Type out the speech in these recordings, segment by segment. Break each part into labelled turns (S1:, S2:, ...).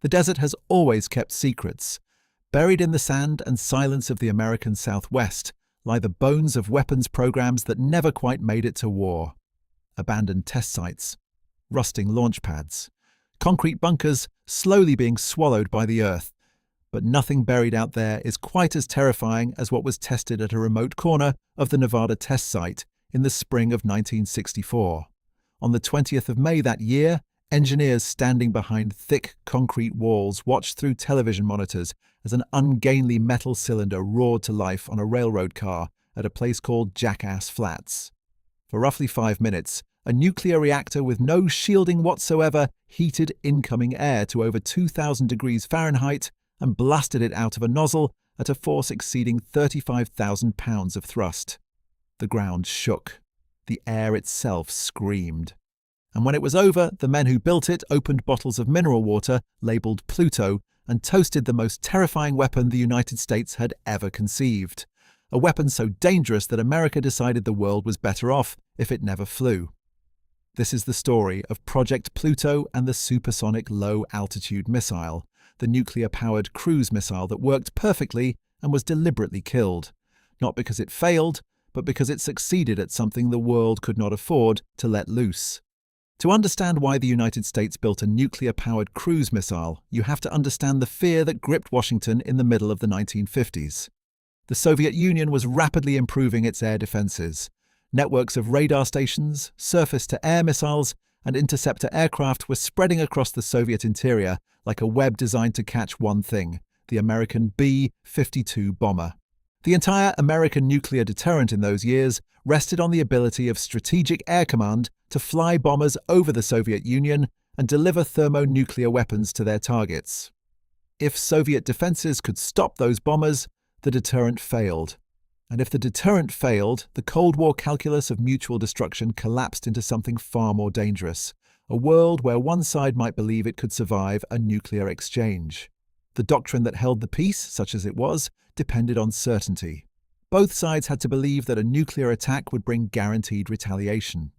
S1: The desert has always kept secrets. Buried in the sand and silence of the American Southwest lie the bones of weapons programs that never quite made it to war. Abandoned test sites, rusting launch pads, concrete bunkers slowly being swallowed by the earth. But nothing buried out there is quite as terrifying as what was tested at a remote corner of the Nevada test site in the spring of 1964. On the 20th of May that year, engineers standing behind thick concrete walls watched through television monitors as an ungainly metal cylinder roared to life on a railroad car at a place called Jackass Flats. For roughly 5 minutes, a nuclear reactor with no shielding whatsoever heated incoming air to over 2,000 degrees Fahrenheit and blasted it out of a nozzle at a force exceeding 35,000 pounds of thrust. The ground shook. The air itself screamed. And when it was over, the men who built it opened bottles of mineral water labeled Pluto and toasted the most terrifying weapon the United States had ever conceived. A weapon so dangerous that America decided the world was better off if it never flew. This is the story of Project Pluto and the Supersonic Low Altitude Missile, the nuclear-powered cruise missile that worked perfectly and was deliberately killed, not because it failed, but because it succeeded at something the world could not afford to let loose. To understand why the United States built a nuclear-powered cruise missile, you have to understand the fear that gripped Washington in the middle of the 1950s. The Soviet Union was rapidly improving its air defenses. Networks of radar stations, surface-to-air missiles, and interceptor aircraft were spreading across the Soviet interior like a web designed to catch one thing: the American B-52 bomber. The entire American nuclear deterrent in those years rested on the ability of Strategic Air Command to fly bombers over the Soviet Union and deliver thermonuclear weapons to their targets. If Soviet defenses could stop those bombers, the deterrent failed. And if the deterrent failed, the Cold War calculus of mutual destruction collapsed into something far more dangerous: a world where one side might believe it could survive a nuclear exchange. The doctrine that held the peace, such as it was, depended on certainty. Both sides had to believe that a nuclear attack would bring guaranteed retaliation.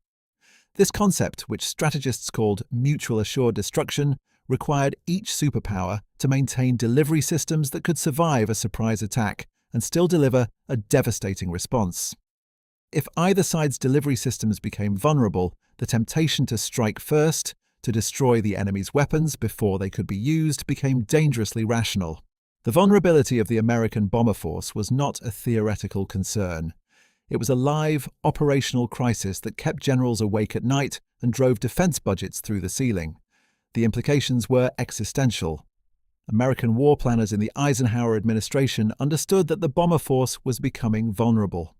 S1: This concept, which strategists called mutual assured destruction, required each superpower to maintain delivery systems that could survive a surprise attack and still deliver a devastating response. If either side's delivery systems became vulnerable, the temptation to strike first, to destroy the enemy's weapons before they could be used, became dangerously rational. The vulnerability of the American bomber force was not a theoretical concern. It was a live, operational crisis that kept generals awake at night and drove defense budgets through the ceiling. The implications were existential. American war planners in the Eisenhower administration understood that the bomber force was becoming vulnerable.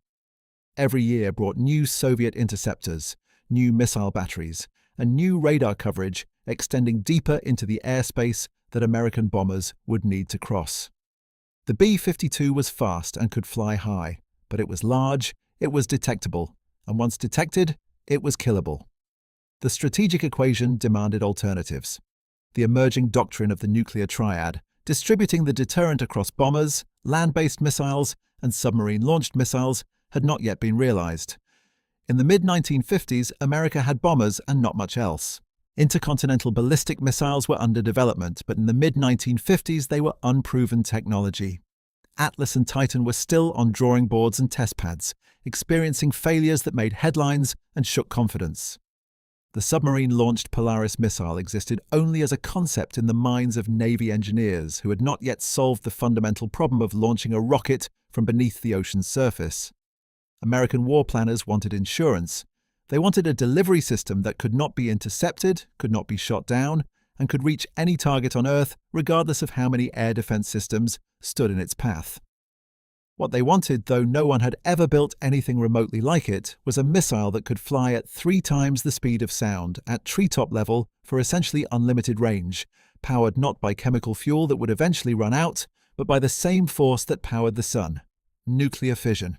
S1: Every year brought new Soviet interceptors, new missile batteries, and new radar coverage extending deeper into the airspace that American bombers would need to cross. The B-52 was fast and could fly high, but it was large, it was detectable, and once detected, it was killable. The strategic equation demanded alternatives. The emerging doctrine of the nuclear triad, distributing the deterrent across bombers, land-based missiles, and submarine-launched missiles, had not yet been realized. In the mid-1950s, America had bombers and not much else. Intercontinental ballistic missiles were under development, but in the mid-1950s they were unproven technology. Atlas and Titan were still on drawing boards and test pads, experiencing failures that made headlines and shook confidence. The submarine-launched Polaris missile existed only as a concept in the minds of Navy engineers who had not yet solved the fundamental problem of launching a rocket from beneath the ocean's surface. American war planners wanted insurance. They wanted a delivery system that could not be intercepted, could not be shot down, and could reach any target on Earth regardless of how many air defense systems stood in its path. What they wanted, though no one had ever built anything remotely like it, was a missile that could fly at 3 times the speed of sound, at treetop level, for essentially unlimited range, powered not by chemical fuel that would eventually run out, but by the same force that powered the sun: nuclear fission.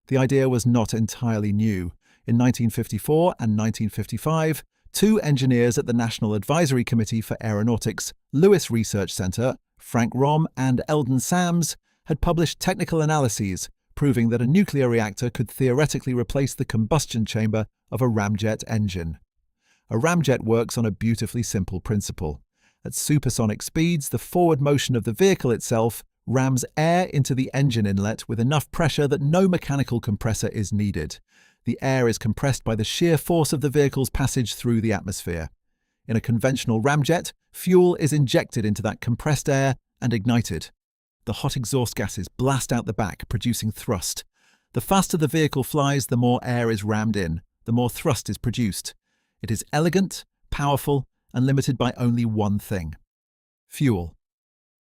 S1: The idea was not entirely new. In 1954 and 1955, 2 engineers at the National Advisory Committee for Aeronautics Lewis Research Center, Frank Rom and Eldon Sams, had published technical analyses proving that a nuclear reactor could theoretically replace the combustion chamber of a ramjet engine. A ramjet works on a beautifully simple principle. At supersonic speeds, the forward motion of the vehicle itself rams air into the engine inlet with enough pressure that no mechanical compressor is needed. The air is compressed by the sheer force of the vehicle's passage through the atmosphere. In a conventional ramjet, fuel is injected into that compressed air and ignited. The hot exhaust gases blast out the back, producing thrust. The faster the vehicle flies, the more air is rammed in, the more thrust is produced. It is elegant, powerful, and limited by only one thing: fuel.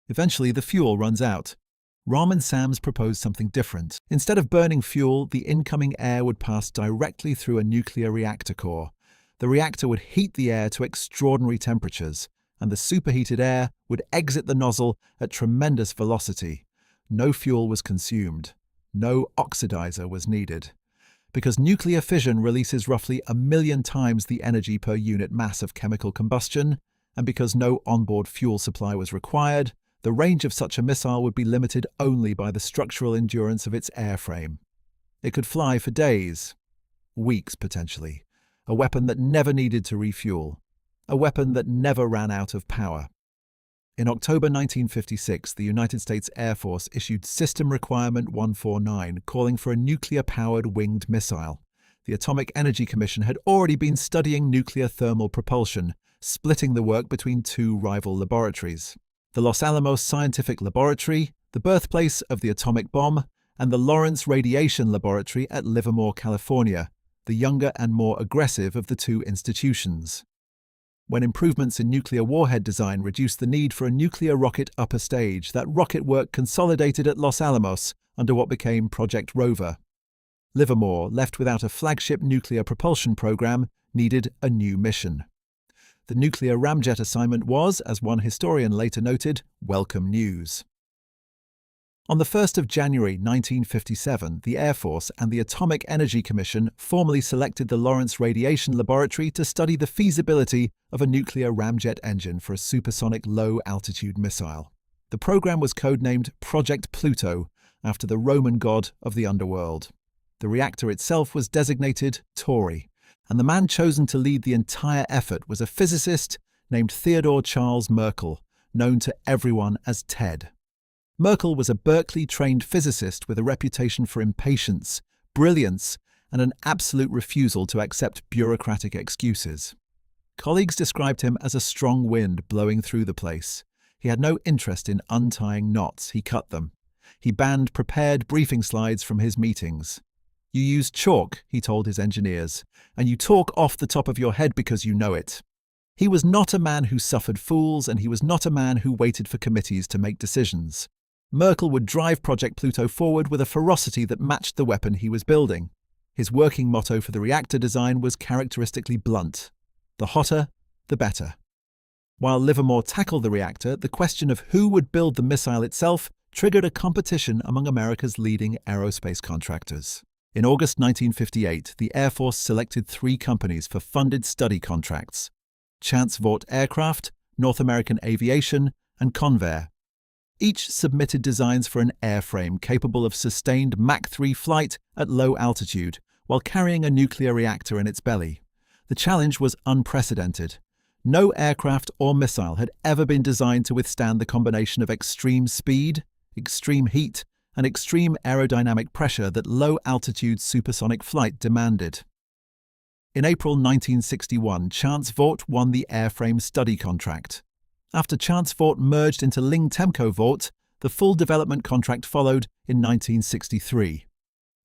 S1: Eventually, the fuel runs out. Ram and Sams proposed something different. Instead of burning fuel, the incoming air would pass directly through a nuclear reactor core. The reactor would heat the air to extraordinary temperatures, and the superheated air would exit the nozzle at tremendous velocity. No fuel was consumed. No oxidizer was needed. Because nuclear fission releases roughly 1,000,000 times the energy per unit mass of chemical combustion, and because no onboard fuel supply was required, the range of such a missile would be limited only by the structural endurance of its airframe. It could fly for days, weeks potentially, a weapon that never needed to refuel, a weapon that never ran out of power. In October 1956, the United States Air Force issued System Requirement 149, calling for a nuclear-powered winged missile. The Atomic Energy Commission had already been studying nuclear thermal propulsion, splitting the work between two rival laboratories: the Los Alamos Scientific Laboratory, the birthplace of the atomic bomb, and the Lawrence Radiation Laboratory at Livermore, California, the younger and more aggressive of the two institutions. When improvements in nuclear warhead design reduced the need for a nuclear rocket upper stage, that rocket work consolidated at Los Alamos under what became Project Rover. Livermore, left without a flagship nuclear propulsion program, needed a new mission. The nuclear ramjet assignment was, as one historian later noted, welcome news. On the 1st of January 1957, the Air Force and the Atomic Energy Commission formally selected the Lawrence Radiation Laboratory to study the feasibility of a nuclear ramjet engine for a supersonic low altitude missile. The program was codenamed Project Pluto, after the Roman god of the underworld. The reactor itself was designated Tory, and the man chosen to lead the entire effort was a physicist named Theodore Charles Merkel, known to everyone as Ted. Merkel was a Berkeley-trained physicist with a reputation for impatience, brilliance, and an absolute refusal to accept bureaucratic excuses. Colleagues described him as a strong wind blowing through the place. He had no interest in untying knots, he cut them. He banned prepared briefing slides from his meetings. "You use chalk," he told his engineers, "and you talk off the top of your head because you know it." He was not a man who suffered fools, and he was not a man who waited for committees to make decisions. Merkel would drive Project Pluto forward with a ferocity that matched the weapon he was building. His working motto for the reactor design was characteristically blunt: the hotter, the better. While Livermore tackled the reactor, the question of who would build the missile itself triggered a competition among America's leading aerospace contractors. In August 1958, the Air Force selected 3 companies for funded study contracts: Chance Vought Aircraft, North American Aviation, and Convair. Each submitted designs for an airframe capable of sustained Mach 3 flight at low altitude while carrying a nuclear reactor in its belly. The challenge was unprecedented. No aircraft or missile had ever been designed to withstand the combination of extreme speed, extreme heat, and extreme aerodynamic pressure that low-altitude supersonic flight demanded. In April 1961, Chance Vought won the airframe study contract. After Chance Vought merged into Ling Temco Vought, the full development contract followed in 1963.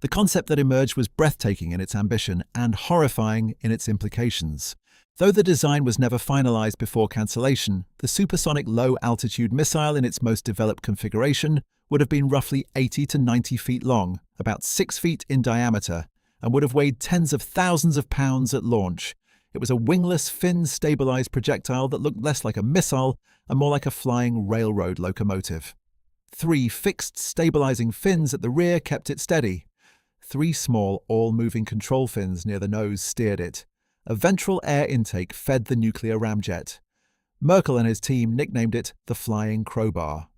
S1: The concept that emerged was breathtaking in its ambition and horrifying in its implications. Though the design was never finalized before Cancellation, the Supersonic Low Altitude Missile in its most developed configuration would have been roughly 80 to 90 feet long, about 6 feet in diameter, and would have weighed tens of thousands of pounds at launch. It was a wingless, fin-stabilized projectile that looked less like a missile and more like a flying railroad locomotive. 3 fixed, stabilizing fins at the rear kept it steady. 3 small, all-moving control fins near the nose steered it. A ventral air intake fed the nuclear ramjet. Merkel and his team nicknamed it the Flying Crowbar.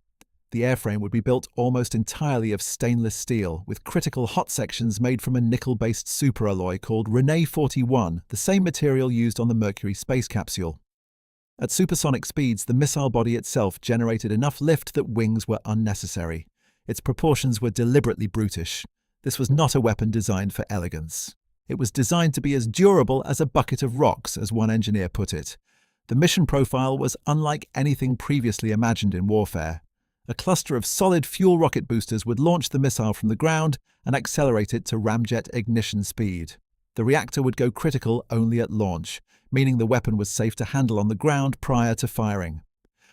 S1: The airframe would be built almost entirely of stainless steel, with critical hot sections made from a nickel-based superalloy called Rene 41, the same material used on the Mercury space capsule. At supersonic speeds, the missile body itself generated enough lift that wings were unnecessary. Its proportions were deliberately brutish. This was not a weapon designed for elegance. It was designed to be as durable as a bucket of rocks, as one engineer put it. The mission profile was unlike anything previously imagined in warfare. A cluster of solid fuel rocket boosters would launch the missile from the ground and accelerate it to ramjet ignition speed. The reactor would go critical only at launch, meaning the weapon was safe to handle on the ground prior to firing.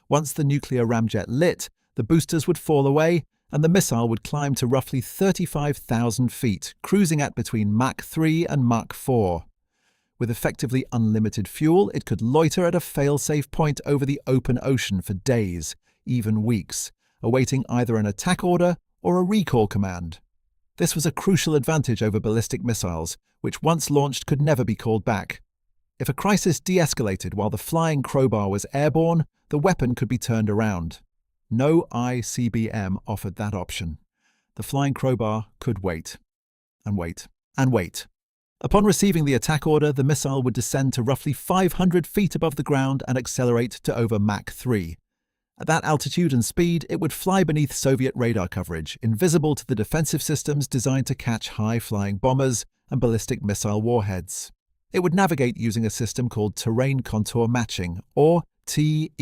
S1: Once the nuclear ramjet lit, the boosters would fall away and the missile would climb to roughly 35,000 feet, cruising at between Mach 3 and Mach 4. With effectively unlimited fuel, it could loiter at a fail-safe point over the open ocean for days, even weeks, awaiting either an attack order or a recall command. This was a crucial advantage over ballistic missiles, which once launched could never be called back. If a crisis de-escalated while the flying crowbar was airborne, the weapon could be turned around. No ICBM offered that option. The flying crowbar could wait, and wait, and wait. Upon receiving the attack order, the missile would descend to roughly 500 feet above the ground and accelerate to over Mach 3. At that altitude and speed, it would fly beneath Soviet radar coverage, invisible to the defensive systems designed to catch high-flying bombers and ballistic missile warheads. It would navigate using a system called terrain contour matching, or TERCOM,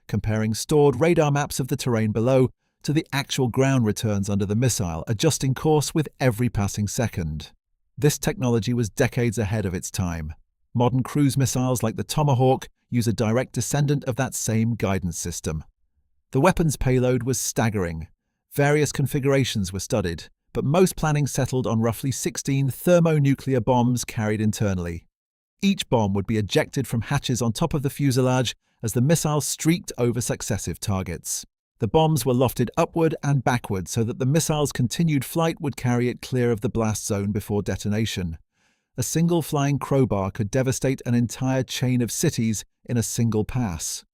S1: comparing stored radar maps of the terrain below to the actual ground returns under the missile, adjusting course with every passing second. This technology was decades ahead of its time. Modern cruise missiles like the Tomahawk use a direct descendant of that same guidance system. The weapon's payload was staggering. Various configurations were studied, but most planning settled on roughly 16 thermonuclear bombs carried internally. Each bomb would be ejected from hatches on top of the fuselage as the missile streaked over successive targets. The bombs were lofted upward and backward so that the missile's continued flight would carry it clear of the blast zone before detonation. A single flying crowbar could devastate an entire chain of cities in a single pass.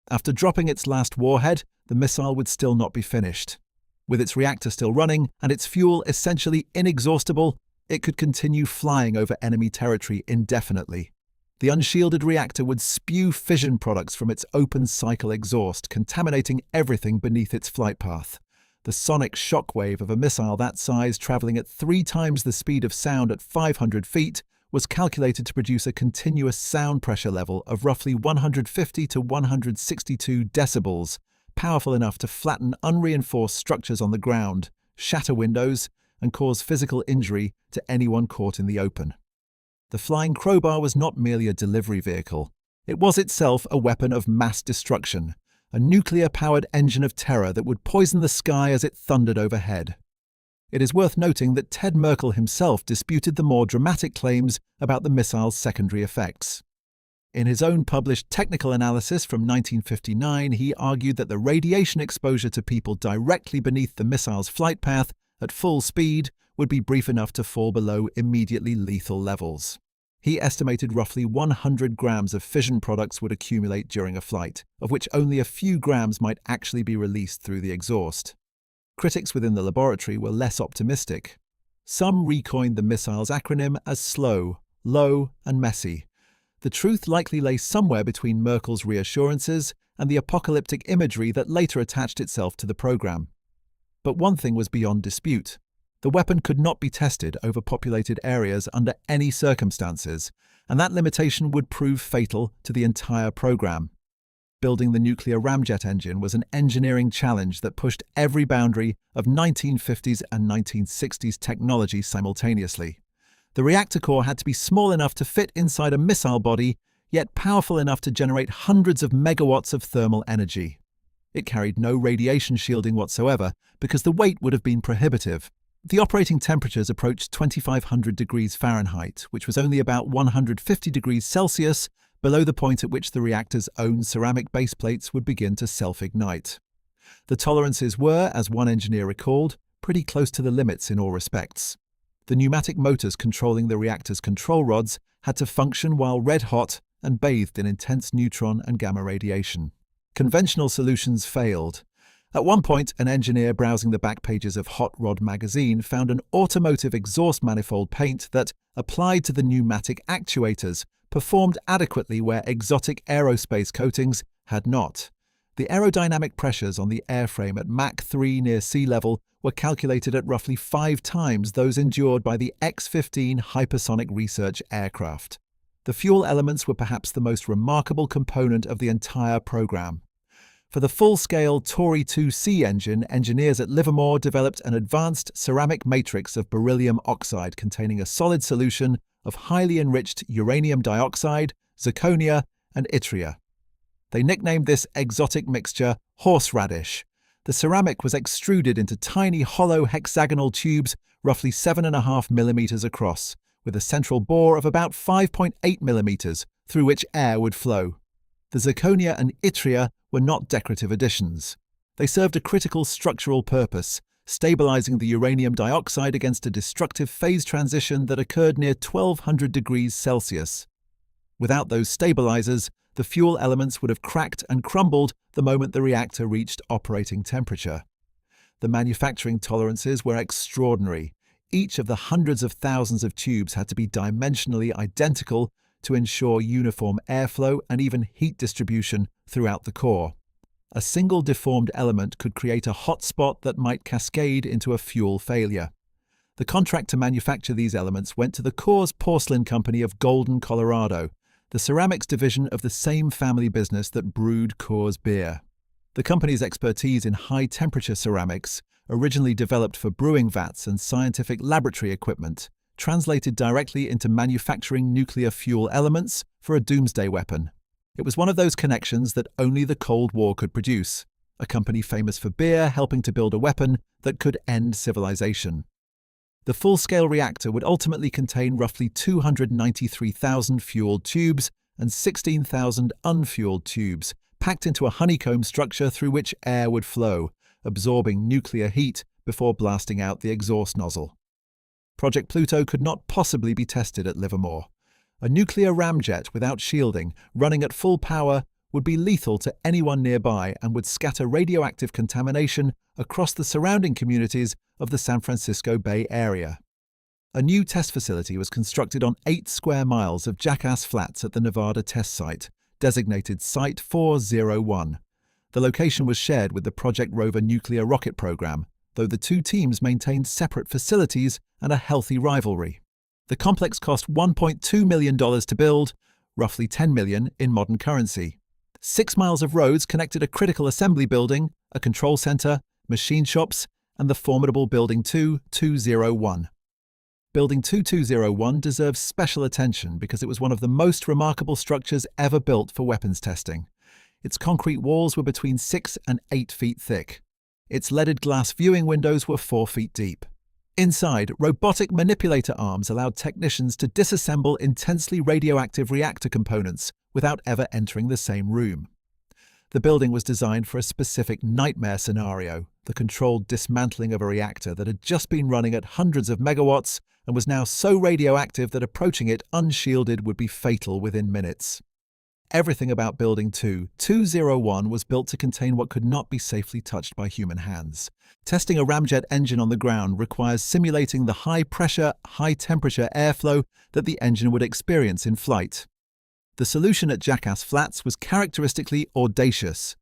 S1: After dropping its last warhead, the missile would still not be finished. With its reactor still running and its fuel essentially inexhaustible, it could continue flying over enemy territory indefinitely. The unshielded reactor would spew fission products from its open-cycle exhaust, contaminating everything beneath its flight path. The sonic shockwave of a missile that size, traveling at 3 times the speed of sound at 500 feet, was calculated to produce a continuous sound pressure level of roughly 150 to 162 decibels, powerful enough to flatten unreinforced structures on the ground, shatter windows, and cause physical injury to anyone caught in the open. The flying crowbar was not merely a delivery vehicle. It was itself a weapon of mass destruction, a nuclear-powered engine of terror that would poison the sky as it thundered overhead. It is worth noting that Ted Merkel himself disputed the more dramatic claims about the missile's secondary effects. In his own published technical analysis from 1959, he argued that the radiation exposure to people directly beneath the missile's flight path at full speed would be brief enough to fall below immediately lethal levels. He estimated roughly 100 grams of fission products would accumulate during a flight, of which only a few grams might actually be released through the exhaust. Critics within the laboratory were less optimistic. Some recoined the missile's acronym as slow, low, and messy. The truth likely lay somewhere between Merkel's reassurances and the apocalyptic imagery that later attached itself to the program. But one thing was beyond dispute. The weapon could not be tested over populated areas under any circumstances, and that limitation would prove fatal to the entire program. Building the nuclear ramjet engine was an engineering challenge that pushed every boundary of 1950s and 1960s technology simultaneously. The reactor core had to be small enough to fit inside a missile body, yet powerful enough to generate hundreds of megawatts of thermal energy. It carried no radiation shielding whatsoever because the weight would have been prohibitive. The operating temperatures approached 2,500 degrees Fahrenheit, which was only about 150 degrees Celsius below the point at which the reactor's own ceramic base plates would begin to self-ignite. The tolerances were, as one engineer recalled, pretty close to the limits in all respects. The pneumatic motors controlling the reactor's control rods had to function while red-hot and bathed in intense neutron and gamma radiation. Conventional solutions failed. At one point, an engineer browsing the back pages of Hot Rod magazine found an automotive exhaust manifold paint that, applied to the pneumatic actuators, performed adequately where exotic aerospace coatings had not. The aerodynamic pressures on the airframe at Mach 3 near sea level were calculated at roughly 5 times those endured by the X-15 hypersonic research aircraft. The fuel elements were perhaps the most remarkable component of the entire program. For the full-scale Tory 2C engine, engineers at Livermore developed an advanced ceramic matrix of beryllium oxide containing a solid solution of highly enriched uranium dioxide, zirconia, and yttria. They nicknamed this exotic mixture horseradish. The ceramic was extruded into tiny hollow hexagonal tubes roughly 7.5 millimeters across, with a central bore of about 5.8 millimeters through which air would flow. The zirconia and yttria were not decorative additions. They served a critical structural purpose, stabilizing the uranium dioxide against a destructive phase transition that occurred near 1200 degrees Celsius. Without those stabilizers, the fuel elements would have cracked and crumbled the moment the reactor reached operating temperature. The manufacturing tolerances were extraordinary. Each of the hundreds of thousands of tubes had to be dimensionally identical to ensure uniform airflow and even heat distribution throughout the core. A single deformed element could create a hot spot that might cascade into a fuel failure. The contract to manufacture these elements went to the Coors Porcelain Company of Golden, Colorado, the ceramics division of the same family business that brewed Coors beer. The company's expertise in high-temperature ceramics, originally developed for brewing vats and scientific laboratory equipment, translated directly into manufacturing nuclear fuel elements for a doomsday weapon. It was one of those connections that only the Cold War could produce, a company famous for beer helping to build a weapon that could end civilization. The full-scale reactor would ultimately contain roughly 293,000 fueled tubes and 16,000 unfueled tubes, packed into a honeycomb structure through which air would flow, absorbing nuclear heat before blasting out the exhaust nozzle. Project Pluto could not possibly be tested at Livermore. A nuclear ramjet without shielding, running at full power, would be lethal to anyone nearby and would scatter radioactive contamination across the surrounding communities of the San Francisco Bay Area. A new test facility was constructed on 8 square miles of Jackass Flats at the Nevada test site, designated Site 401. The location was shared with the Project Rover nuclear rocket program, though the two teams maintained separate facilities and a healthy rivalry. The complex cost $1.2 million to build, roughly $10 million in modern currency. 6 miles of roads connected a critical assembly building, a control center, machine shops, and the formidable Building 2201. Building 2201 deserves special attention because it was one of the most remarkable structures ever built for weapons testing. Its concrete walls were between 6 and 8 feet thick. Its leaded glass viewing windows were 4 feet deep. Inside, robotic manipulator arms allowed technicians to disassemble intensely radioactive reactor components without ever entering the same room. The building was designed for a specific nightmare scenario, the controlled dismantling of a reactor that had just been running at hundreds of megawatts and was now so radioactive that approaching it unshielded would be fatal within minutes. Everything about Building 2201 was built to contain what could not be safely touched by human hands. Testing a ramjet engine on the ground requires simulating the high-pressure, high-temperature airflow that the engine would experience in flight. The solution at Jackass Flats was characteristically audacious.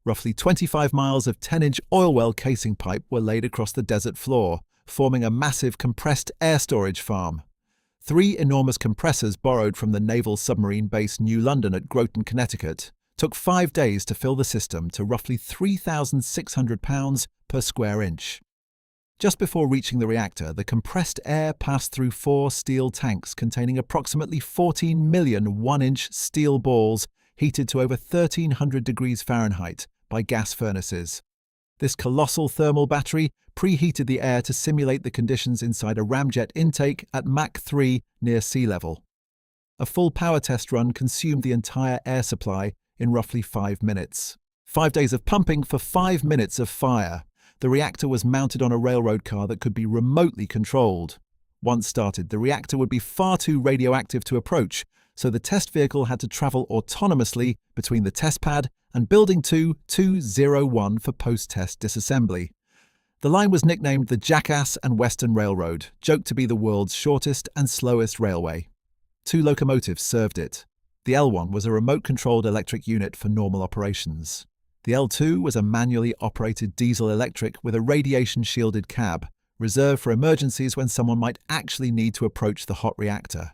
S1: Roughly 25 miles of 10-inch oil well casing pipe were laid across the desert floor, forming a massive compressed air storage farm. 3 enormous compressors borrowed from the naval submarine base New London at Groton, Connecticut, took 5 days to fill the system to roughly 3,600 pounds per square inch. Just before reaching the reactor, the compressed air passed through 4 steel tanks containing approximately 14 million 1-inch steel balls heated to over 1,300 degrees Fahrenheit by gas furnaces. This colossal thermal battery preheated the air to simulate the conditions inside a ramjet intake at Mach 3 near sea level. A full power test run consumed the entire air supply in roughly 5 minutes. 5 days of pumping for 5 minutes of fire. The reactor was mounted on a railroad car that could be remotely controlled. Once started, the reactor would be far too radioactive to approach, so the test vehicle had to travel autonomously between the test pad and Building 2201 for post-test disassembly. The line was nicknamed the Jackass and Western Railroad, joked to be the world's shortest and slowest railway. 2 locomotives served it. The L1 was a remote-controlled electric unit for normal operations. The L2 was a manually operated diesel-electric with a radiation-shielded cab, reserved for emergencies when someone might actually need to approach the hot reactor.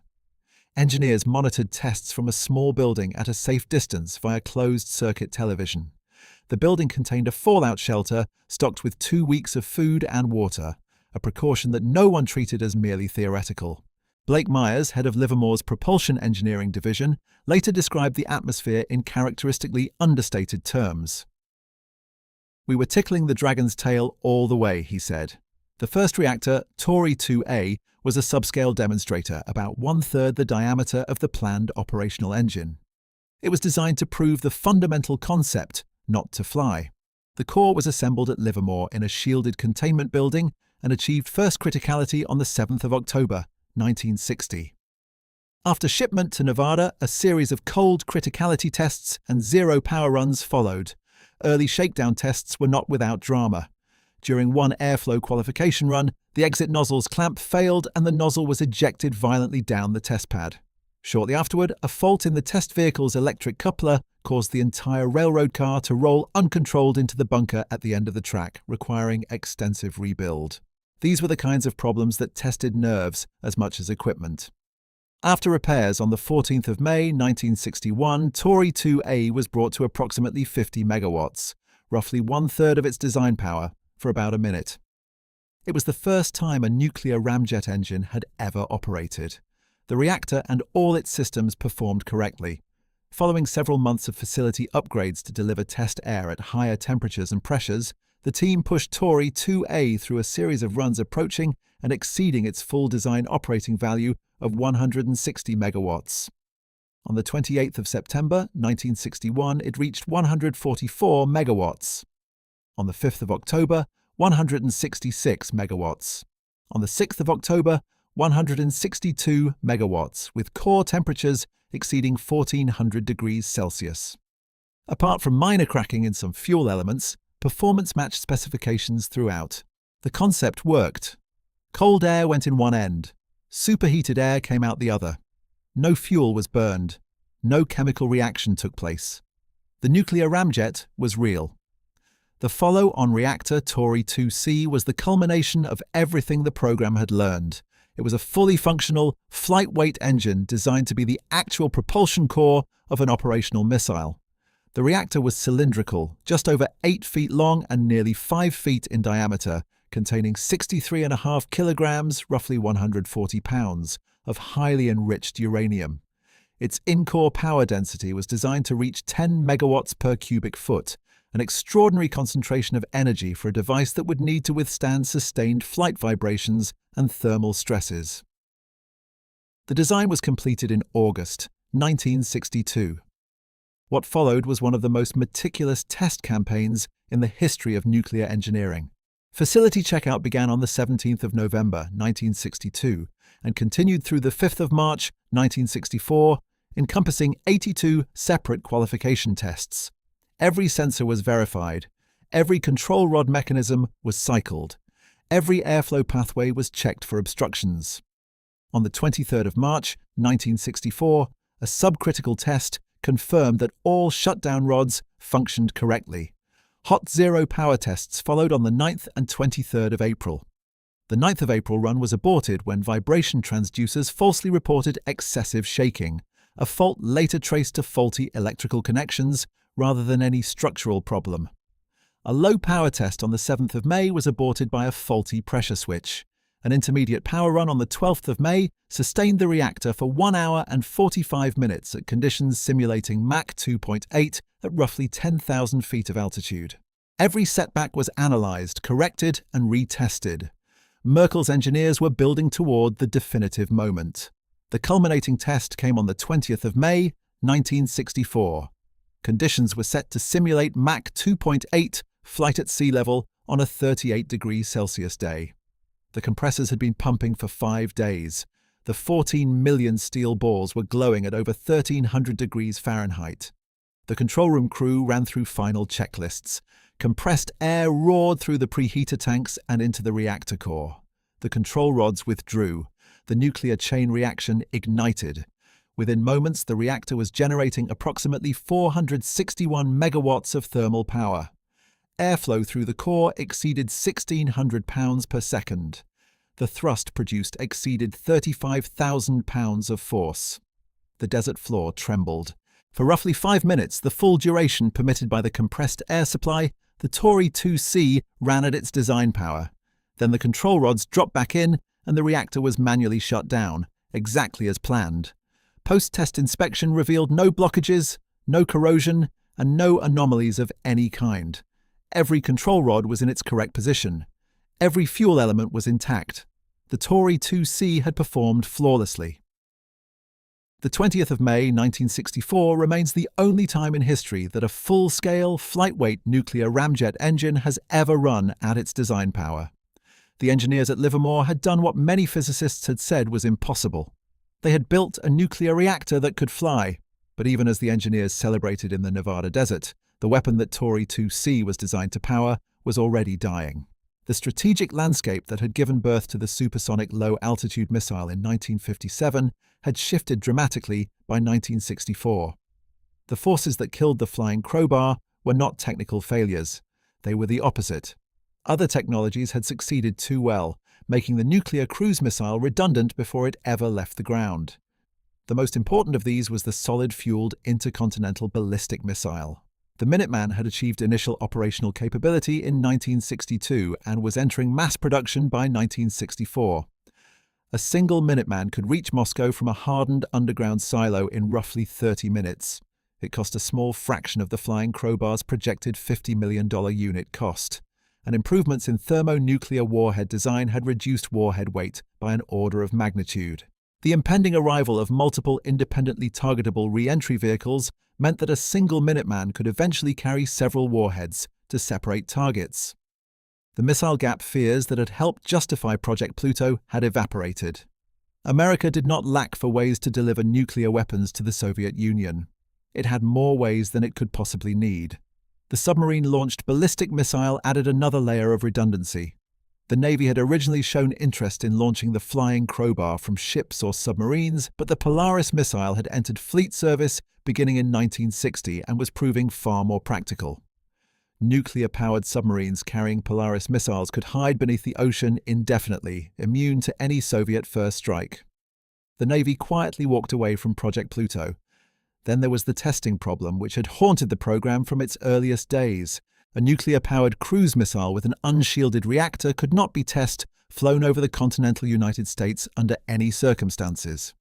S1: Engineers monitored tests from a small building at a safe distance via closed-circuit television. The building contained a fallout shelter stocked with 2 weeks of food and water, a precaution that no one treated as merely theoretical. Blake Myers, head of Livermore's propulsion engineering division, later described the atmosphere in characteristically understated terms. "We were tickling the dragon's tail all the way," he said. The first reactor, Tory 2A, was a subscale demonstrator about 1/3 the diameter of the planned operational engine. It was designed to prove the fundamental concept, not to fly. The core was assembled at Livermore in a shielded containment building and achieved first criticality on the 7th of October, 1960. After shipment to Nevada, a series of cold criticality tests and zero power runs followed. Early shakedown tests were not without drama. During one airflow qualification run, the exit nozzle's clamp failed and the nozzle was ejected violently down the test pad. Shortly afterward, a fault in the test vehicle's electric coupler caused the entire railroad car to roll uncontrolled into the bunker at the end of the track, requiring extensive rebuild. These were the kinds of problems that tested nerves as much as equipment. After repairs on the 14th of May, 1961, Tory 2A was brought to approximately 50 megawatts, roughly 1/3 of its design power, for about a minute. It was the first time a nuclear ramjet engine had ever operated. The reactor and all its systems performed correctly. Following several months of facility upgrades to deliver test air at higher temperatures and pressures, the team pushed Tory 2A through a series of runs approaching and exceeding its full design operating value of 160 megawatts. On the 28th of September, 1961, it reached 144 megawatts. On the 5th of October, 166 megawatts. On the 6th of October, 162 megawatts, with core temperatures exceeding 1400 degrees Celsius. Apart from minor cracking in some fuel elements, performance matched specifications throughout. The concept worked. Cold air went in one end. Superheated air came out the other. No fuel was burned. No chemical reaction took place. The nuclear ramjet was real. The follow-on reactor, Tory 2C, was the culmination of everything the program had learned. It was a fully functional, flight-weight engine designed to be the actual propulsion core of an operational missile. The reactor was cylindrical, just over 8 feet long and nearly 5 feet in diameter, containing 63.5 kilograms, roughly 140 pounds, of highly enriched uranium. Its in-core power density was designed to reach 10 megawatts per cubic foot, an extraordinary concentration of energy for a device that would need to withstand sustained flight vibrations and thermal stresses. The design was completed in August 1962. What followed was one of the most meticulous test campaigns in the history of nuclear engineering. Facility checkout began on the 17th of November 1962 and continued through the 5th of March 1964, encompassing 82 separate qualification tests. Every sensor was verified. Every control rod mechanism was cycled. Every airflow pathway was checked for obstructions. On the 23rd of March 1964, a subcritical test confirmed that all shutdown rods functioned correctly. Hot zero power tests followed on the 9th and 23rd of April. The 9th of April run was aborted when vibration transducers falsely reported excessive shaking, a fault later traced to faulty electrical connections rather than any structural problem. A low power test on the 7th of May was aborted by a faulty pressure switch. An intermediate power run on the 12th of May sustained the reactor for 1 hour and 45 minutes at conditions simulating Mach 2.8 at roughly 10,000 feet of altitude. Every setback was analyzed, corrected, and retested. Merkel's engineers were building toward the definitive moment. The culminating test came on the 20th of May, 1964. Conditions were set to simulate Mach 2.8 flight at sea level on a 38 degrees Celsius day. The compressors had been pumping for 5 days. The 14 million steel balls were glowing at over 1,300 degrees Fahrenheit. The control room crew ran through final checklists. Compressed air roared through the preheater tanks and into the reactor core. The control rods withdrew. The nuclear chain reaction ignited. Within moments, the reactor was generating approximately 461 megawatts of thermal power. Airflow through the core exceeded 1,600 pounds per second. The thrust produced exceeded 35,000 pounds of force. The desert floor trembled. For roughly 5 minutes, the full duration permitted by the compressed air supply, the Tory 2C ran at its design power. Then the control rods dropped back in and the reactor was manually shut down, exactly as planned. Post-test inspection revealed no blockages, no corrosion, and no anomalies of any kind. Every control rod was in its correct position. Every fuel element was intact. The Tory 2C had performed flawlessly. The 20th of May 1964 remains the only time in history that a full-scale, flight-weight nuclear ramjet engine has ever run at its design power. The engineers at Livermore had done what many physicists had said was impossible. They had built a nuclear reactor that could fly, but even as the engineers celebrated in the Nevada desert, the weapon that Tory 2C was designed to power was already dying. The strategic landscape that had given birth to the Supersonic Low Altitude Missile in 1957 had shifted dramatically by 1964. The forces that killed the flying crowbar were not technical failures. They were the opposite. Other technologies had succeeded too well, making the nuclear cruise missile redundant before it ever left the ground. The most important of these was the solid-fueled intercontinental ballistic missile. The Minuteman had achieved initial operational capability in 1962 and was entering mass production by 1964. A single Minuteman could reach Moscow from a hardened underground silo in roughly 30 minutes. It cost a small fraction of the flying crowbar's projected $50 million unit cost. And improvements in thermonuclear warhead design had reduced warhead weight by an order of magnitude. The impending arrival of multiple independently targetable re-entry vehicles meant that a single Minuteman could eventually carry several warheads to separate targets. The missile gap fears that had helped justify Project Pluto had evaporated. America did not lack for ways to deliver nuclear weapons to the Soviet Union. It had more ways than it could possibly need. The submarine-launched ballistic missile added another layer of redundancy. The Navy had originally shown interest in launching the flying crowbar from ships or submarines, but the Polaris missile had entered fleet service beginning in 1960 and was proving far more practical. Nuclear-powered submarines carrying Polaris missiles could hide beneath the ocean indefinitely, immune to any Soviet first strike. The Navy quietly walked away from Project Pluto. Then there was the testing problem, which had haunted the program from its earliest days. A nuclear-powered cruise missile with an unshielded reactor could not be flown over the continental United States under any circumstances.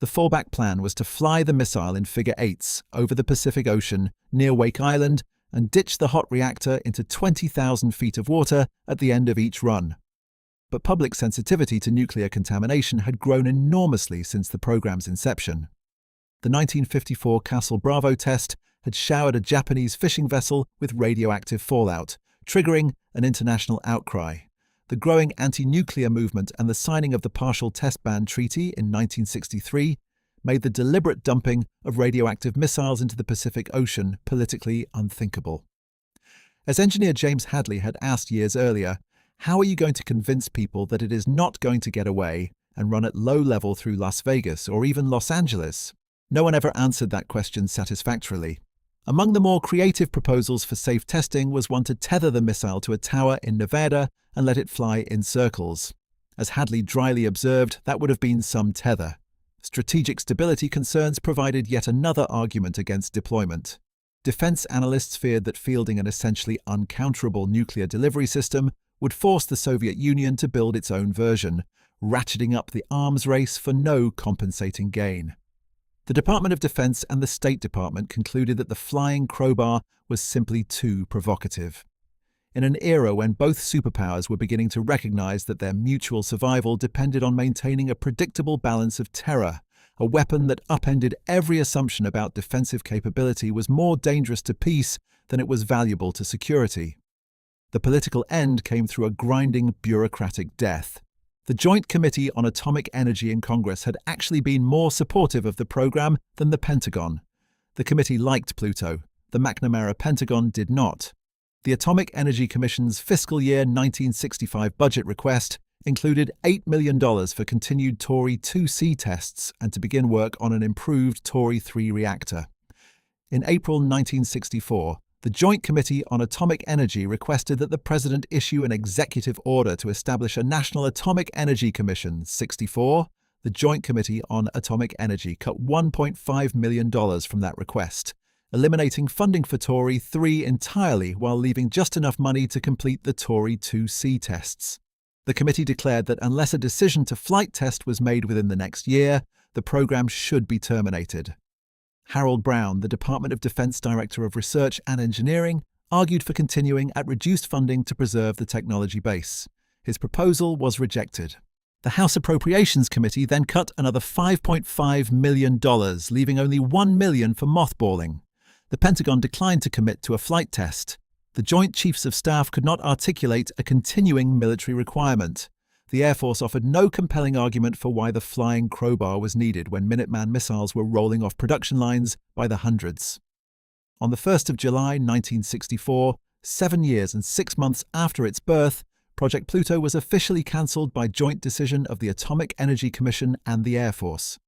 S1: The fallback plan was to fly the missile in figure-eights over the Pacific Ocean near Wake Island and ditch the hot reactor into 20,000 feet of water at the end of each run. But public sensitivity to nuclear contamination had grown enormously since the program's inception. The 1954 Castle Bravo test had showered a Japanese fishing vessel with radioactive fallout, triggering an international outcry. The growing anti-nuclear movement and the signing of the Partial Test Ban Treaty in 1963 made the deliberate dumping of radioactive missiles into the Pacific Ocean politically unthinkable. As engineer James Hadley had asked years earlier, how are you going to convince people that it is not going to get away and run at low level through Las Vegas or even Los Angeles? No one ever answered that question satisfactorily. Among the more creative proposals for safe testing was one to tether the missile to a tower in Nevada and let it fly in circles. As Hadley dryly observed, that would have been some tether. Strategic stability concerns provided yet another argument against deployment. Defense analysts feared that fielding an essentially uncounterable nuclear delivery system would force the Soviet Union to build its own version, ratcheting up the arms race for no compensating gain. The Department of Defense and the State Department concluded that the flying crowbar was simply too provocative. In an era when both superpowers were beginning to recognize that their mutual survival depended on maintaining a predictable balance of terror, a weapon that upended every assumption about defensive capability was more dangerous to peace than it was valuable to security. The political end came through a grinding bureaucratic death. The Joint Committee on Atomic Energy in Congress had actually been more supportive of the program than the Pentagon. The committee liked Pluto. The McNamara Pentagon did not. The Atomic Energy Commission's fiscal year 1965 budget request included $8 million for continued Tory 2C tests and to begin work on an improved Tory 3 reactor. In April 1964, the Joint Committee on Atomic Energy requested that the President issue an executive order to establish a National Atomic Energy Commission. 64. The Joint Committee on Atomic Energy cut $1.5 million from that request, eliminating funding for Tory 3 entirely while leaving just enough money to complete the Tory 2C tests. The committee declared that unless a decision to flight test was made within the next year, the program should be terminated. Harold Brown, the Department of Defense Director of Research and Engineering, argued for continuing at reduced funding to preserve the technology base. His proposal was rejected. The House Appropriations Committee then cut another $5.5 million, leaving only $1 million for mothballing. The Pentagon declined to commit to a flight test. The Joint Chiefs of Staff could not articulate a continuing military requirement. The Air Force offered no compelling argument for why the flying crowbar was needed when Minuteman missiles were rolling off production lines by the hundreds. On the 1st of July 1964, 7 years and 6 months after its birth, Project Pluto was officially cancelled by joint decision of the Atomic Energy Commission and the Air Force.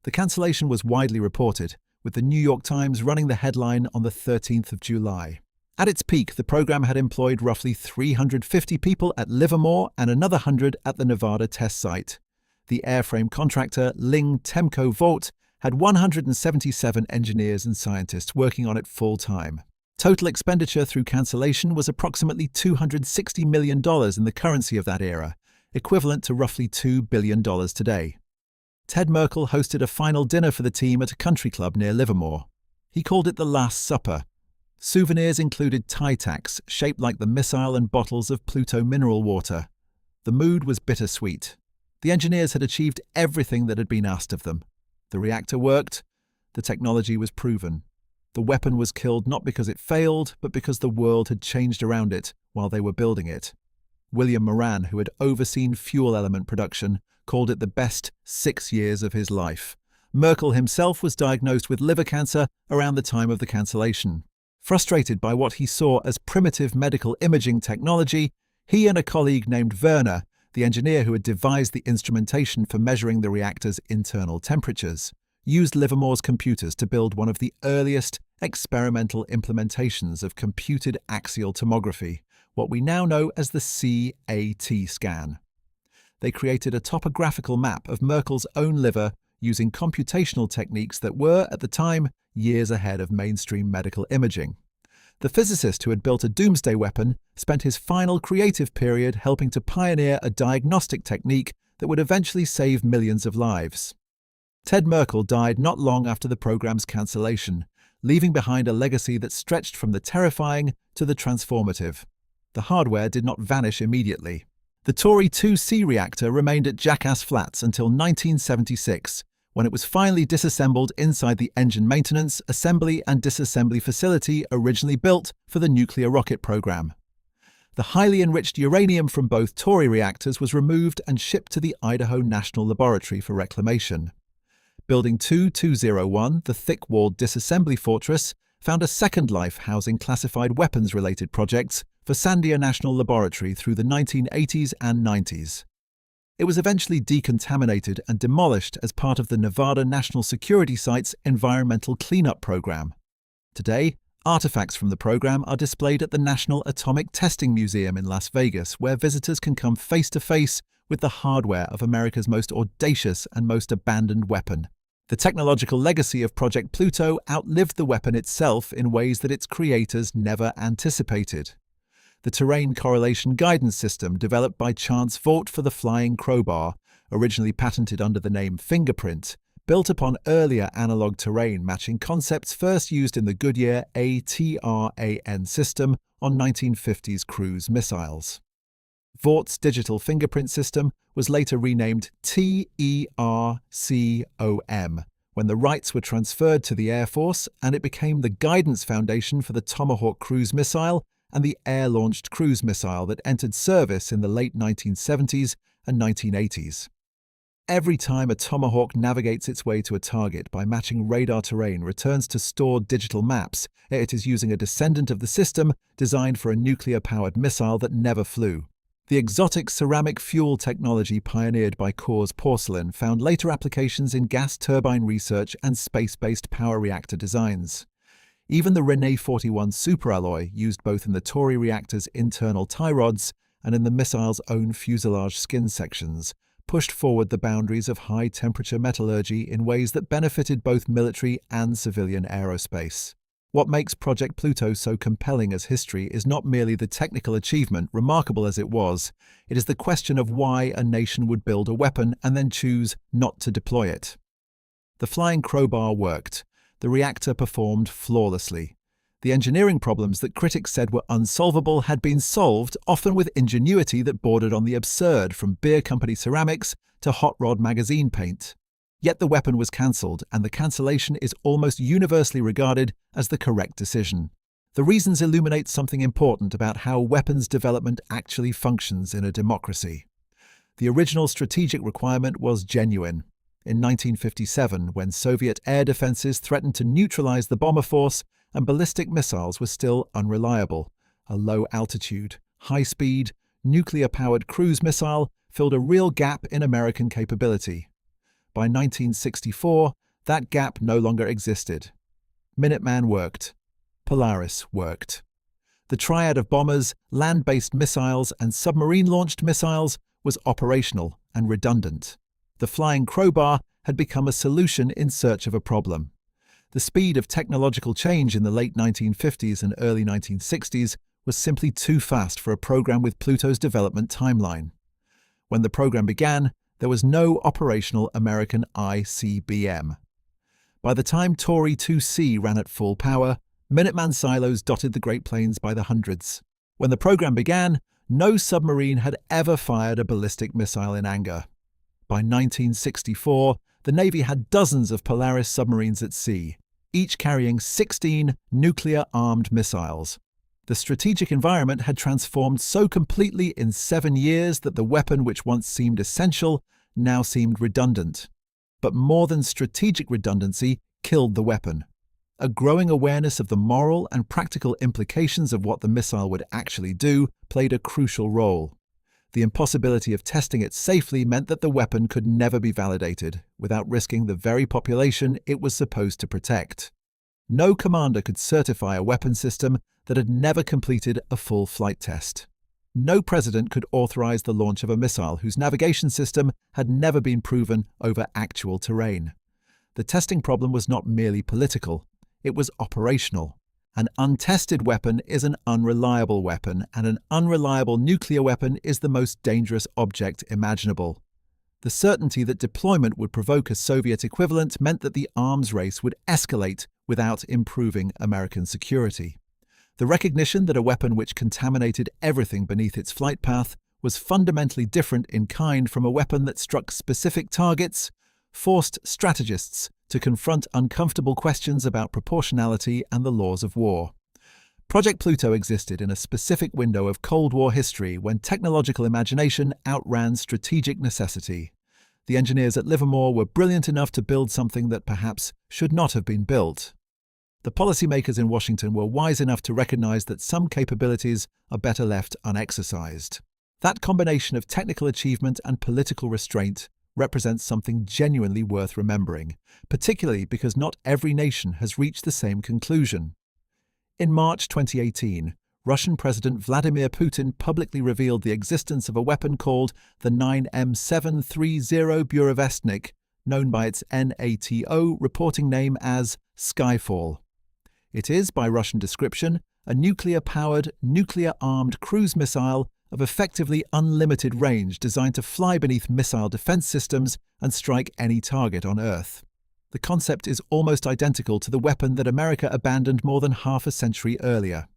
S1: The cancellation was widely reported, with the New York Times running the headline on the 13th of July. At its peak, the program had employed roughly 350 people at Livermore and another 100 at the Nevada test site. The airframe contractor Ling Temco Vought had 177 engineers and scientists working on it full-time. Total expenditure through cancellation was approximately $260 million in the currency of that era, equivalent to roughly $2 billion today. Ted Merkel hosted a final dinner for the team at a country club near Livermore. He called it the Last Supper. Souvenirs included tie tacks shaped like the missile and bottles of Pluto mineral water. The mood was bittersweet. The engineers had achieved everything that had been asked of them. The reactor worked. The technology was proven. The weapon was killed not because it failed, but because the world had changed around it while they were building it. William Moran, who had overseen fuel element production, called it the best 6 years of his life. Merkel himself was diagnosed with liver cancer around the time of the cancellation. Frustrated by what he saw as primitive medical imaging technology, he and a colleague named Werner, the engineer who had devised the instrumentation for measuring the reactor's internal temperatures, used Livermore's computers to build one of the earliest experimental implementations of computed axial tomography, what we now know as the CAT scan. They created a topographical map of Merkel's own liver using computational techniques that were, at the time, years ahead of mainstream medical imaging. The physicist who had built a doomsday weapon spent his final creative period helping to pioneer a diagnostic technique that would eventually save millions of lives. Ted Merkel died not long after the program's cancellation, leaving behind a legacy that stretched from the terrifying to the transformative. The hardware did not vanish immediately. The Tory 2C reactor remained at Jackass Flats until 1976, when it was finally disassembled inside the engine maintenance, assembly and disassembly facility originally built for the nuclear rocket program. The highly enriched uranium from both Tory reactors was removed and shipped to the Idaho National Laboratory for reclamation. Building 2201, the thick-walled disassembly fortress, found a second life housing classified weapons-related projects for Sandia National Laboratory through the 1980s and 90s. It was eventually decontaminated and demolished as part of the Nevada National Security Site's environmental cleanup program. Today, artifacts from the program are displayed at the National Atomic Testing Museum in Las Vegas, where visitors can come face-to-face with the hardware of America's most audacious and most abandoned weapon. The technological legacy of Project Pluto outlived the weapon itself in ways that its creators never anticipated. The terrain correlation guidance system developed by Chance Vought for the flying crowbar, originally patented under the name Fingerprint, built upon earlier analog terrain matching concepts first used in the Goodyear ATRAN system on 1950s cruise missiles. Vaught's digital fingerprint system was later renamed TERCOM when the rights were transferred to the Air Force, and it became the guidance foundation for the Tomahawk cruise missile and the air-launched cruise missile that entered service in the late 1970s and 1980s. Every time a Tomahawk navigates its way to a target by matching radar terrain returns to stored digital maps, it is using a descendant of the system designed for a nuclear-powered missile that never flew. The exotic ceramic fuel technology pioneered by Coors Porcelain found later applications in gas turbine research and space-based power reactor designs. Even the Rene 41 superalloy, used both in the Tory reactor's internal tie rods and in the missile's own fuselage skin sections, pushed forward the boundaries of high-temperature metallurgy in ways that benefited both military and civilian aerospace. What makes Project Pluto so compelling as history is not merely the technical achievement, remarkable as it was. It is the question of why a nation would build a weapon and then choose not to deploy it. The flying crowbar worked. The reactor performed flawlessly. The engineering problems that critics said were unsolvable had been solved, often with ingenuity that bordered on the absurd, from beer company ceramics to hot rod magazine paint. Yet the weapon was cancelled, and the cancellation is almost universally regarded as the correct decision. The reasons illuminate something important about how weapons development actually functions in a democracy. The original strategic requirement was genuine. In 1957, when Soviet air defenses threatened to neutralize the bomber force and ballistic missiles were still unreliable, a low-altitude, high-speed, nuclear-powered cruise missile filled a real gap in American capability. By 1964, that gap no longer existed. Minuteman worked. Polaris worked. The triad of bombers, land-based missiles, and submarine-launched missiles was operational and redundant. The flying crowbar had become a solution in search of a problem. The speed of technological change in the late 1950s and early 1960s was simply too fast for a program with Pluto's development timeline. When the program began, there was no operational American ICBM. By the time Tory 2C ran at full power, Minuteman silos dotted the Great Plains by the hundreds. When the program began, no submarine had ever fired a ballistic missile in anger. By 1964, the Navy had dozens of Polaris submarines at sea, each carrying 16 nuclear-armed missiles. The strategic environment had transformed so completely in 7 years that the weapon which once seemed essential now seemed redundant. But more than strategic redundancy killed the weapon. A growing awareness of the moral and practical implications of what the missile would actually do played a crucial role. The impossibility of testing it safely meant that the weapon could never be validated, without risking the very population it was supposed to protect. No commander could certify a weapon system that had never completed a full flight test. No president could authorize the launch of a missile whose navigation system had never been proven over actual terrain. The testing problem was not merely political, it was operational. An untested weapon is an unreliable weapon, and an unreliable nuclear weapon is the most dangerous object imaginable. The certainty that deployment would provoke a Soviet equivalent meant that the arms race would escalate without improving American security. The recognition that a weapon which contaminated everything beneath its flight path was fundamentally different in kind from a weapon that struck specific targets forced strategists to confront uncomfortable questions about proportionality and the laws of war. Project Pluto existed in a specific window of Cold War history when technological imagination outran strategic necessity. The engineers at Livermore were brilliant enough to build something that perhaps should not have been built. The policymakers in Washington were wise enough to recognize that some capabilities are better left unexercised. That combination of technical achievement and political restraint represents something genuinely worth remembering, particularly because not every nation has reached the same conclusion. In March 2018, Russian President Vladimir Putin publicly revealed the existence of a weapon called the 9M730 Burevestnik, known by its NATO reporting name as Skyfall. It is, by Russian description, a nuclear-powered, nuclear-armed cruise missile of effectively unlimited range designed to fly beneath missile defense systems and strike any target on Earth. The concept is almost identical to the weapon that America abandoned more than half a century earlier.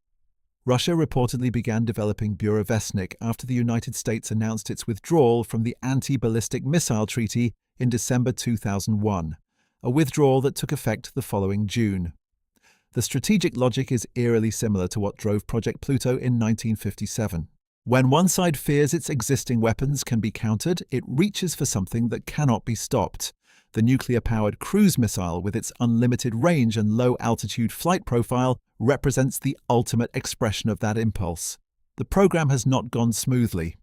S1: Russia reportedly began developing Burevestnik after the United States announced its withdrawal from the Anti-Ballistic Missile Treaty in December 2001, a withdrawal that took effect the following June. The strategic logic is eerily similar to what drove Project Pluto in 1957. When one side fears its existing weapons can be countered, it reaches for something that cannot be stopped. The nuclear-powered cruise missile, with its unlimited range and low-altitude flight profile, represents the ultimate expression of that impulse. The program has not gone smoothly.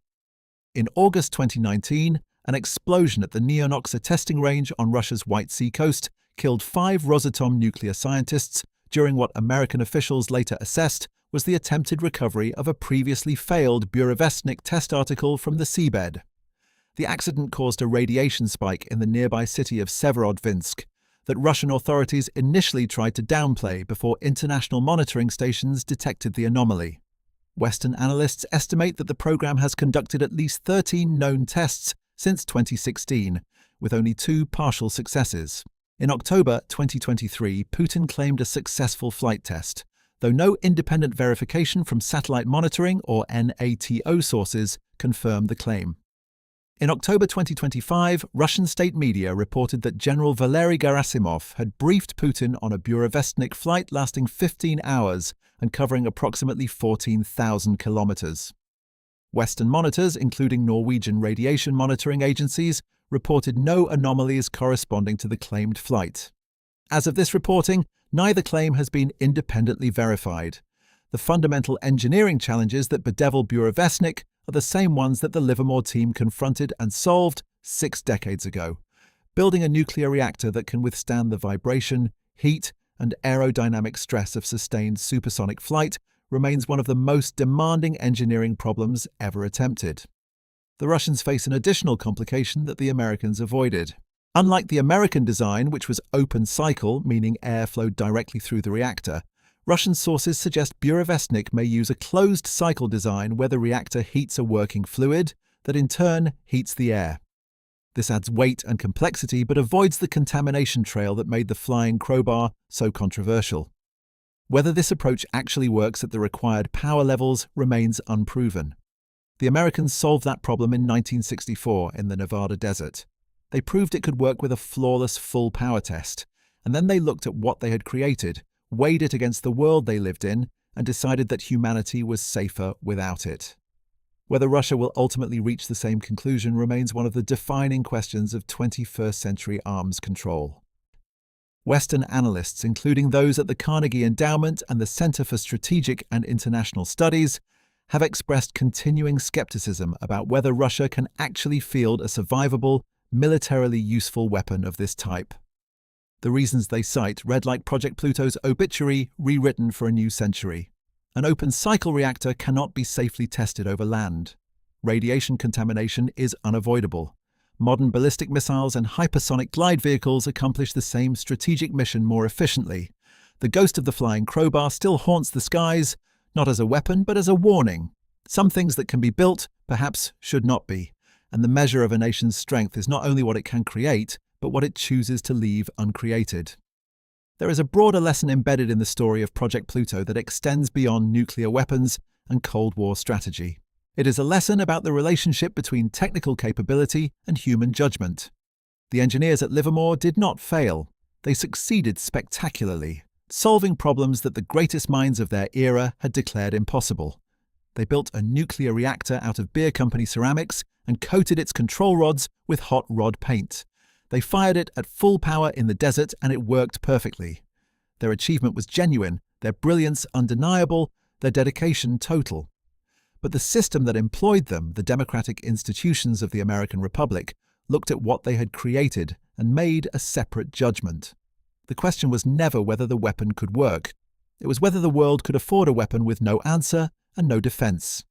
S1: In August 2019, an explosion at the Neonoxa testing range on Russia's White Sea coast killed 5 Rosatom nuclear scientists during what American officials later assessed was the attempted recovery of a previously failed Burevestnik test article from the seabed. The accident caused a radiation spike in the nearby city of Severodvinsk that Russian authorities initially tried to downplay before international monitoring stations detected the anomaly. Western analysts estimate that the program has conducted at least 13 known tests since 2016, with only 2 partial successes. In October 2023, Putin claimed a successful flight test, though no independent verification from satellite monitoring or NATO sources confirmed the claim. In October 2025, Russian state media reported that General Valery Gerasimov had briefed Putin on a Burevestnik flight lasting 15 hours and covering approximately 14,000 kilometers. Western monitors, including Norwegian radiation monitoring agencies, reported no anomalies corresponding to the claimed flight. As of this reporting, neither claim has been independently verified. The fundamental engineering challenges that bedevil Burevestnik are the same ones that the Livermore team confronted and solved 6 decades ago. Building a nuclear reactor that can withstand the vibration, heat, and aerodynamic stress of sustained supersonic flight remains one of the most demanding engineering problems ever attempted. The Russians face an additional complication that the Americans avoided. Unlike the American design, which was open cycle, meaning air flowed directly through the reactor, Russian sources suggest Burevestnik may use a closed cycle design where the reactor heats a working fluid that in turn heats the air. This adds weight and complexity but avoids the contamination trail that made the flying crowbar so controversial. Whether this approach actually works at the required power levels remains unproven. The Americans solved that problem in 1964 in the Nevada desert. They proved it could work with a flawless full power test, and then they looked at what they had created, weighed it against the world they lived in, and decided that humanity was safer without it. Whether Russia will ultimately reach the same conclusion remains one of the defining questions of 21st century arms control. Western analysts, including those at the Carnegie Endowment and the Center for Strategic and International Studies, have expressed continuing skepticism about whether Russia can actually field a survivable, militarily useful weapon of this type. The reasons they cite read like Project Pluto's obituary rewritten for a new century. An open cycle reactor cannot be safely tested over land. Radiation contamination is unavoidable. Modern ballistic missiles and hypersonic glide vehicles accomplish the same strategic mission more efficiently. The ghost of the flying crowbar still haunts the skies, not as a weapon but as a warning. Some things that can be built, perhaps should not be. And the measure of a nation's strength is not only what it can create, but what it chooses to leave uncreated. There is a broader lesson embedded in the story of Project Pluto that extends beyond nuclear weapons and Cold War strategy. It is a lesson about the relationship between technical capability and human judgment. The engineers at Livermore did not fail. They succeeded spectacularly, solving problems that the greatest minds of their era had declared impossible. They built a nuclear reactor out of beer company ceramics and coated its control rods with hot rod paint. They fired it at full power in the desert and it worked perfectly. Their achievement was genuine, their brilliance undeniable, their dedication total. But the system that employed them, the democratic institutions of the American Republic, looked at what they had created and made a separate judgment. The question was never whether the weapon could work. It was whether the world could afford a weapon with no answer and no defense.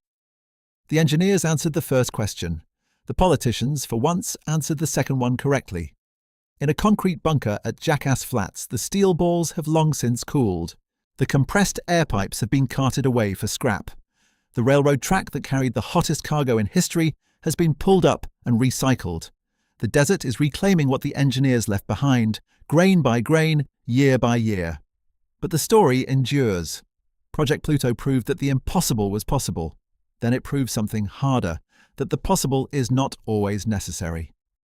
S1: The engineers answered the first question. The politicians, for once, answered the second one correctly. In a concrete bunker at Jackass Flats, the steel balls have long since cooled. The compressed air pipes have been carted away for scrap. The railroad track that carried the hottest cargo in history has been pulled up and recycled. The desert is reclaiming what the engineers left behind, grain by grain, year by year. But the story endures. Project Pluto proved that the impossible was possible. Then it proved something harder, that the possible is not always necessary.